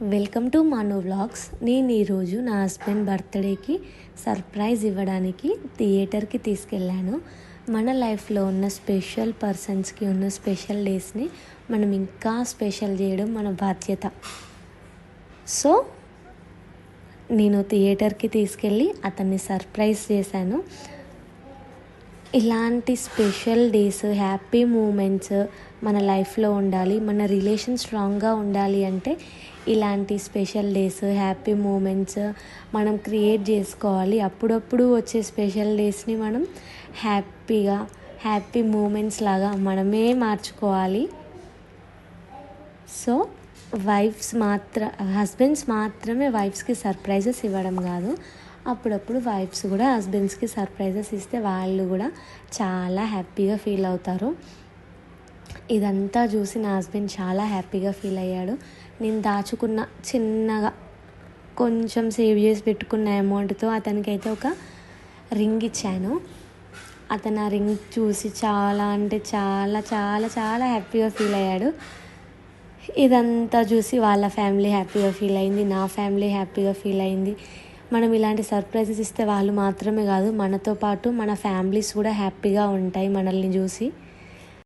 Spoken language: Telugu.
Welcome to Manu vlogs. నేను ఈరోజు నా హస్బెండ్ బర్త్డేకి సర్ప్రైజ్ ఇవ్వడానికి థియేటర్కి తీసుకెళ్ళాను. మన లైఫ్లో ఉన్న స్పెషల్ పర్సన్స్కి ఉన్న స్పెషల్ డేస్ని మనం ఇంకా స్పెషల్ చేయడం మన బాధ్యత. సో నేను థియేటర్కి తీసుకెళ్ళి అతన్ని సర్ప్రైజ్ చేశాను. ఇలాంటి స్పెషల్ డేస్, హ్యాపీ మూమెంట్స్ మన లైఫ్లో ఉండాలి. మన రిలేషన్ స్ట్రాంగ్గా ఉండాలి అంటే ఇలాంటి స్పెషల్ డేస్, హ్యాపీ మూమెంట్స్ మనం క్రియేట్ చేసుకోవాలి. అప్పుడప్పుడు వచ్చే స్పెషల్ డేస్ని మనం హ్యాపీ మూమెంట్స్ లాగా మనమే మార్చుకోవాలి. సో హస్బెండ్స్ మాత్రమే వైఫ్స్కి సర్ప్రైజెస్ ఇవ్వడం కాదు, అప్పుడప్పుడు వైఫ్స్ కూడా హస్బెండ్స్కి సర్ప్రైజెస్ ఇస్తే వాళ్ళు కూడా చాలా హ్యాపీగా ఫీల్ అవుతారు. ఇదంతా చూసి నా హస్బెండ్ చాలా హ్యాపీగా ఫీల్ అయ్యాడు. నేను దాచుకున్న చిన్నగా కొంచెం సేవ్ చేసి పెట్టుకున్న అమౌంట్తో అతనికైతే ఒక రింగ్ ఇచ్చాను. అతను ఆ రింగ్ చూసి చాలా అంటే చాలా చాలా చాలా హ్యాపీగా ఫీల్ అయ్యాడు. ఇదంతా చూసి వాళ్ళ ఫ్యామిలీ హ్యాపీగా ఫీల్ అయింది, నా ఫ్యామిలీ హ్యాపీగా ఫీల్ అయింది. మనం ఇలాంటి సర్ప్రైజెస్ ఇస్తే వాళ్ళు మాత్రమే కాదు, మనతో పాటు మన ఫ్యామిలీస్ కూడా హ్యాపీగా ఉంటాయి మనల్ని చూసి.